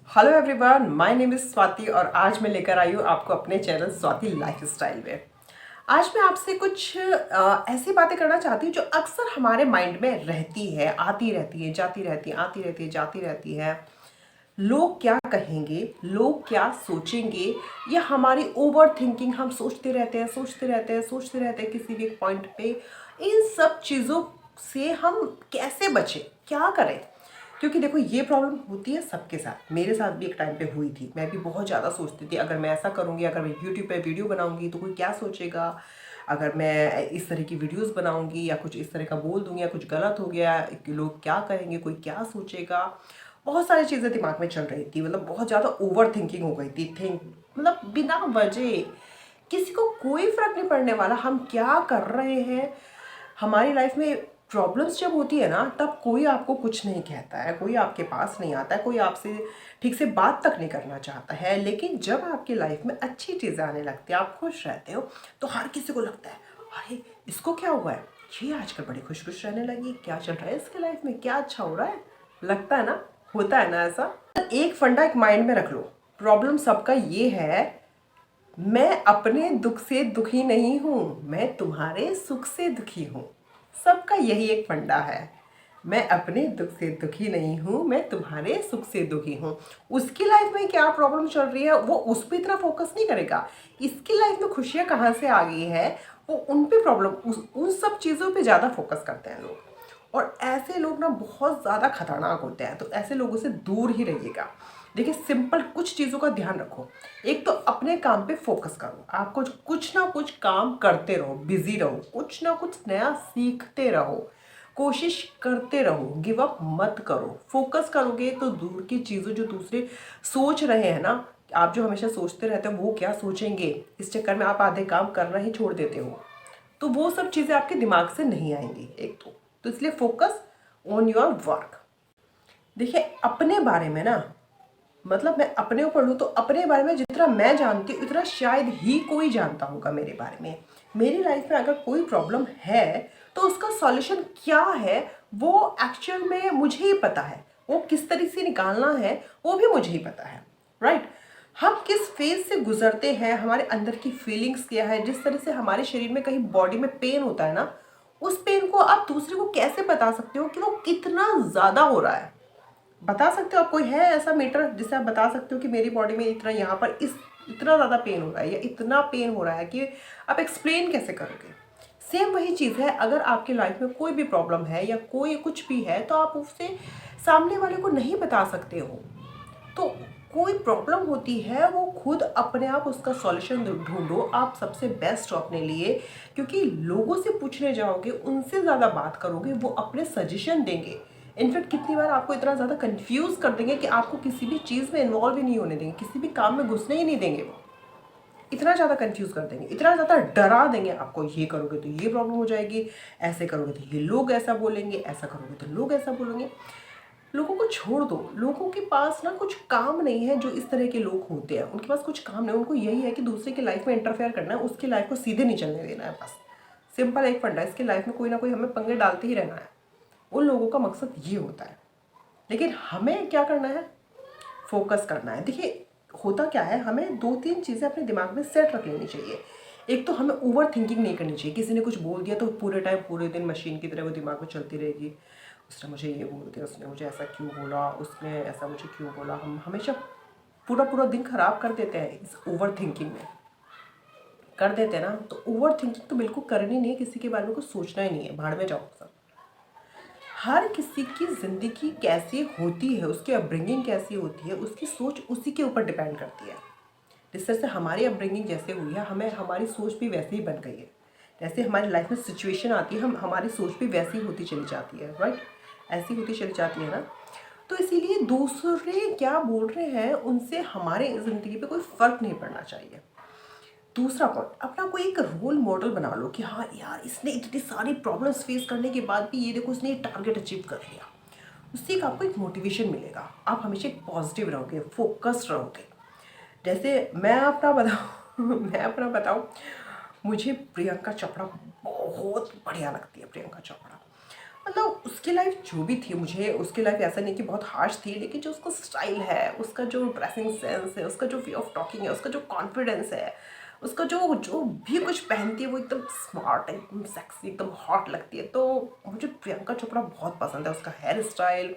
Hello everyone, my name is Swati और आज मैं लेकर आई हूँ आपको अपने चैनल स्वाति लाइफस्टाइल में। आज मैं आपसे कुछ ऐसी बातें करना चाहती हूँ जो अक्सर हमारे माइंड में रहती है, आती रहती है, जाती रहती है, आती रहती है, जाती रहती है। लोग क्या कहेंगे, लोग क्या सोचेंगे, या हमारी ओवर थिंकिंग, हम सोचते रहते हैं, सोचते रहते हैं, सोचते रहते हैं किसी भी एक पॉइंट पे। इन सब चीज़ों से हम कैसे बचें, क्या करें? क्योंकि देखो, ये प्रॉब्लम होती है सबके साथ। मेरे साथ भी एक टाइम पे हुई थी। मैं भी बहुत ज़्यादा सोचती थी, अगर मैं ऐसा करूँगी, अगर मैं यूट्यूब पे वीडियो बनाऊँगी तो कोई क्या सोचेगा, अगर मैं इस तरह की वीडियोस बनाऊँगी या कुछ इस तरह का बोल दूँगी या कुछ गलत हो गया, कि लोग क्या कहेंगे, कोई क्या सोचेगा। बहुत सारी चीज़ें दिमाग में चल रही थी, मतलब बहुत ज़्यादा ओवर थिंकिंग हो गई थी। मतलब बिना वजह किसी को कोई फ़र्क नहीं पड़ने वाला हम क्या कर रहे हैं। हमारी लाइफ में प्रॉब्लम्स जब होती है ना, तब कोई आपको कुछ नहीं कहता है, कोई आपके पास नहीं आता है, कोई आपसे ठीक से बात तक नहीं करना चाहता है। लेकिन जब आपकी लाइफ में अच्छी चीज़ें आने लगती है, आप खुश रहते हो, तो हर किसी को लगता है अरे इसको क्या हुआ है, ये आजकल बड़ी खुश खुश रहने लगी, क्या चल रहा है इसके लाइफ में, क्या अच्छा हो रहा है। लगता है ना, होता है ना ऐसा। एक फंडा एक माइंड में रख लो, प्रॉब्लम सबका ये है, मैं अपने दुख से दुखी नहीं हूँ, मैं तुम्हारे सुख से दुखी हूँ। सबका यही एक फंडा है, मैं अपने दुख से दुखी नहीं हूँ, मैं तुम्हारे सुख से दुखी हूँ। उसकी लाइफ में क्या प्रॉब्लम चल रही है वो उस पर इतना फोकस नहीं करेगा। इसकी लाइफ में खुशियाँ कहाँ से आ गई है, वो उन पे प्रॉब्लम, उन सब चीज़ों पे ज़्यादा फोकस करते हैं लोग। और ऐसे लोग ना बहुत ज़्यादा खतरनाक होते हैं, तो ऐसे लोगों से दूर ही रहिएगा। देखिए, सिंपल कुछ चीज़ों का ध्यान रखो। एक तो अपने काम पे फोकस करो, आपको कुछ ना कुछ काम करते रहो, बिजी रहो, कुछ ना कुछ नया सीखते रहो, कोशिश करते रहो, गिव अप मत करो। फोकस करोगे तो दूर की चीज़ों, जो दूसरे सोच रहे हैं ना, आप जो हमेशा सोचते रहते हो वो क्या सोचेंगे, इस चक्कर में आप आधे काम करना ही छोड़ देते हो। तो वो सब चीज़ें आपके दिमाग से नहीं आएंगी एक तो इसलिए फोकस ऑन योर वर्क। देखिए, अपने बारे में ना, मतलब मैं अपने ऊपर लूँ तो अपने बारे में जितना मैं जानती हूँ उतना शायद ही कोई जानता होगा मेरे बारे में। मेरी लाइफ में अगर कोई प्रॉब्लम है तो उसका सॉल्यूशन क्या है वो एक्चुअल में मुझे ही पता है। वो किस तरह से निकालना है वो भी मुझे ही पता है, राइट। हम किस फेज से गुजरते हैं, हमारे अंदर की फीलिंग्स क्या है, जिस तरह से हमारे शरीर में कहीं बॉडी में पेन होता है ना, उस पेन को आप दूसरे को कैसे बता सकते हो कि वो कितना ज़्यादा हो रहा है। बता सकते हो आप? कोई है ऐसा मीटर जिससे आप बता सकते हो कि मेरी बॉडी में इतना, यहाँ पर इस इतना ज़्यादा पेन हो रहा है या इतना पेन हो रहा है, कि आप एक्सप्लेन कैसे करोगे? सेम वही चीज़ है, अगर आपकी लाइफ में कोई भी प्रॉब्लम है या कोई कुछ भी है तो आप उससे सामने वाले को नहीं बता सकते हो। तो कोई प्रॉब्लम होती है वो खुद अपने आप उसका सॉल्यूशन ढूंढो, आप सबसे बेस्ट हो अपने लिए। क्योंकि लोगों से पूछने जाओगे, उनसे ज़्यादा बात करोगे, वो अपने सजेशन देंगे। इनफैक्ट कितनी बार आपको इतना ज़्यादा कंफ्यूज कर देंगे कि आपको किसी भी चीज़ में इन्वॉल्व ही नहीं होने देंगे, किसी भी काम में घुसने ही नहीं देंगे। वो इतना ज़्यादा कंफ्यूज कर देंगे, इतना ज़्यादा डरा देंगे आपको, ये करोगे तो ये प्रॉब्लम हो जाएगी, ऐसे करोगे तो ये लोग ऐसा बोलेंगे, ऐसा करोगे तो लोग ऐसा बोलेंगे। लोगों को छोड़ दो, लोगों के पास ना कुछ काम नहीं है। जो इस तरह के लोग होते हैं उनके पास कुछ काम नहीं, उनको यही है कि दूसरे की लाइफ में इंटरफेयर करना है, उसकी लाइफ को सीधे नहीं चलने देना है। बस सिंपल एक फंडा है, इसकी लाइफ में कोई ना कोई हमें पंगे डालते ही रहना है। उन लोगों का मकसद ये होता है। लेकिन हमें क्या करना है? फोकस करना है। देखिए, होता क्या है, हमें दो तीन चीज़ें अपने दिमाग में सेट रख लेनी चाहिए। एक तो हमें ओवर थिंकिंग नहीं करनी चाहिए। किसी ने कुछ बोल दिया तो पूरे टाइम, पूरे दिन मशीन की तरह वो दिमाग में चलती रहेगी, उसने मुझे ये बोल दिया, उसने मुझे ऐसा क्यों बोला, उसने ऐसा मुझे क्यों बोला। हम हमेशा पूरा पूरा दिन खराब कर देते हैं इस ओवर थिंकिंग में, कर देते हैं ना। तो ओवर थिंकिंग तो बिल्कुल करनी नहीं है, किसी के बारे में कुछ सोचना ही नहीं है, भाड़ में जाओ सब। हर किसी की ज़िंदगी कैसी होती है, उसकी अपब्रिंगिंग कैसी होती है, उसकी सोच उसी के ऊपर डिपेंड करती है। जिस तरह से हमारी अपब्रिंगिंग जैसे हुई है, हमें हमारी सोच भी वैसे ही बन गई है। जैसे हमारी लाइफ में सिचुएशन आती है, हम हमारी सोच भी वैसी होती चली जाती है, राइट। ऐसी होती चली जाती है ना। तो इसीलिए दूसरे क्या बोल रहे हैं उनसे हमारे ज़िंदगी पे कोई फ़र्क नहीं पड़ना चाहिए। दूसरा पॉइंट, अपना कोई एक रोल मॉडल बना लो कि हाँ यार, इसने इतनी सारी प्रॉब्लम्स फेस करने के बाद भी ये देखो, उसने ये टारगेट अचीव कर लिया। उससे एक आपको एक मोटिवेशन मिलेगा, आप हमेशा एक पॉजिटिव रहोगे, फोकस्ड रहोगे। जैसे मैं अपना बताऊँ मैं अपना बताऊँ, मुझे प्रियंका चोपड़ा बहुत बढ़िया लगती है। प्रियंका चोपड़ा मतलब उसकी लाइफ जो भी थी, मुझे उसकी लाइफ ऐसा नहीं कि बहुत हार्श थी, लेकिन जो उसका स्टाइल है, उसका जो ड्रेसिंग सेंस है, उसका जो वे ऑफ टॉकिंग है, उसका जो कॉन्फिडेंस है, उसका जो जो भी कुछ पहनती है वो एकदम स्मार्ट है, एकदम सेक्सी, एकदम हॉट लगती है। तो मुझे प्रियंका चोपड़ा बहुत पसंद है, उसका हेयर स्टाइल,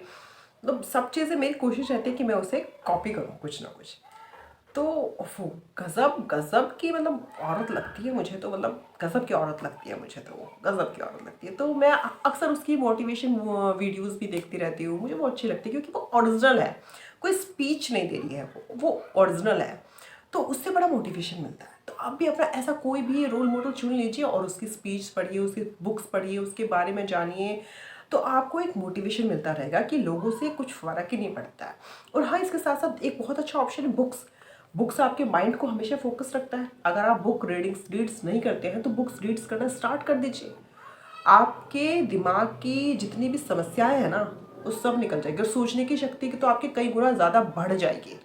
मतलब सब चीज़ें मेरी कोशिश रहती है कि मैं उसे कॉपी करूँ कुछ ना कुछ। तो वो गज़ब गज़ब की मतलब औरत लगती है मुझे, तो मतलब गज़ब की औरत लगती है मुझे, तो वो गज़ब की औरत लगती है। तो मैं अक्सर उसकी मोटिवेशन वीडियोस भी देखती रहती हूँ, मुझे वो अच्छी लगती है क्योंकि वो ओरिजिनल है, कोई स्पीच नहीं दे रही है, वो ओरिजिनल है। तो उससे बड़ा मोटिवेशन मिलता है। तो आप भी अपना ऐसा कोई भी रोल मॉडल चुन लीजिए और उसकी स्पीच पढ़िए, उसकी बुक्स पढ़िए, उसके बारे में जानिए, तो आपको एक मोटिवेशन मिलता रहेगा कि लोगों से कुछ फ़र्क ही नहीं पड़ता है। और हाँ, इसके साथ साथ एक बहुत अच्छा ऑप्शन है बुक्स। बुक्स आपके माइंड को हमेशा फोकस रखता है। अगर आप बुक रीड्स नहीं करते हैं तो बुक्स रीड्स करना स्टार्ट कर दीजिए। आपके दिमाग की जितनी भी समस्याएं हैं ना, वो सब निकल जाएगी और सोचने की शक्ति की तो आपकी कई गुना ज़्यादा बढ़ जाएगी।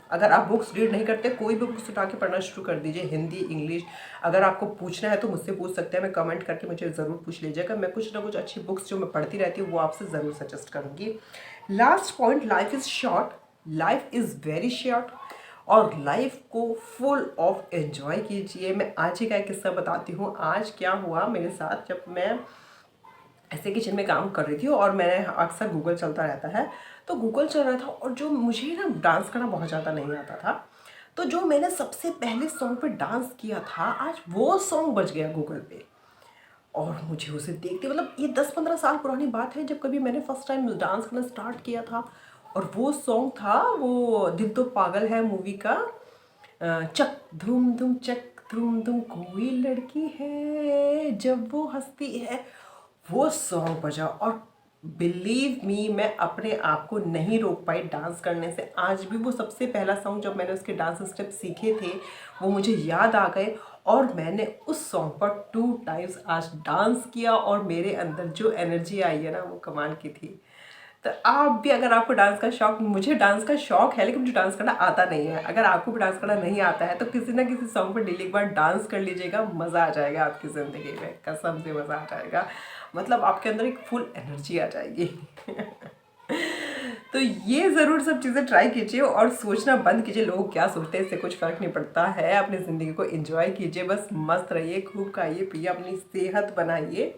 अगर आप बुक्स रीड नहीं करते, कोई भी बुक्स उठा के पढ़ना शुरू कर दीजिए, हिंदी, इंग्लिश। अगर आपको पूछना है तो मुझसे पूछ सकते हैं, मैं कमेंट करके मुझे ज़रूर पूछ लीजिएगा। मैं कुछ ना कुछ अच्छी बुक्स जो मैं पढ़ती रहती हूँ वो आपसे ज़रूर सजेस्ट करूँगी। Last point, life is short, life is very short, और लाइफ को फुल ऑफ एंजॉय कीजिए। मैं आज ही का एक किस्सा बताती हूँ। आज क्या हुआ मेरे साथ, जब मैं ऐसे किचन में काम कर रही थी और मैंने अक्सर गूगल चलता रहता है, तो गूगल चल रहा था और जो मुझे ना डांस करना बहुत ज़्यादा नहीं आता था, तो जो मैंने सबसे पहले सॉन्ग पे डांस किया था, आज वो सॉन्ग बज गया गूगल पे। और मुझे उसे देखते, मतलब ये 10-15 साल पुरानी बात है जब कभी मैंने फर्स्ट टाइम डांस करना स्टार्ट किया था। और वो सॉन्ग था, वो दिल तो पागल है मूवी का, चक धूम धूम चक धूम धूम कोई लड़की है जब वो हंसती है, वो सॉन्ग बजा। और बिलीव मी, मैं अपने आप को नहीं रोक पाई डांस करने से। आज भी वो सबसे पहला सॉन्ग जब मैंने उसके डांस स्टेप सीखे थे वो मुझे याद आ गए, और मैंने उस सॉन्ग पर 2 टाइम्स आज डांस किया, और मेरे अंदर जो एनर्जी आई है ना वो कमाल की थी। तो आप भी, अगर आपको डांस का शौक, मुझे डांस का शौक है लेकिन मुझे डांस करना आता नहीं है, अगर आपको भी डांस करना नहीं आता है तो किसी ना किसी सॉन्ग पर डेली एक बार डांस कर लीजिएगा, मज़ा आ जाएगा आपकी ज़िंदगी में, कसम से मज़ा आ जाएगा। मतलब आपके अंदर एक फुल एनर्जी आ जाएगी। तो ये ज़रूर सब चीज़ें ट्राई कीजिए और सोचना बंद कीजिए लोग क्या सोचते हैं, इससे कुछ फ़र्क नहीं पड़ता है। अपनी ज़िंदगी को एंजॉय कीजिए, बस मस्त रहिए, खूब खाइए पिए, अपनी सेहत बनाइए।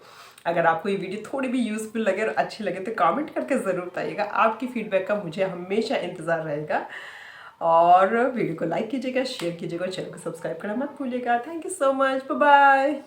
अगर आपको ये वीडियो थोड़ी भी यूज़फुल लगे और अच्छी लगे तो कमेंट करके ज़रूर बताइएगा। आपकी फीडबैक का मुझे हमेशा इंतज़ार रहेगा। और वीडियो को लाइक कीजिएगा, शेयर कीजिएगा, चैनल को सब्सक्राइब करना मत भूलिएगा। Thank you so much, bye bye.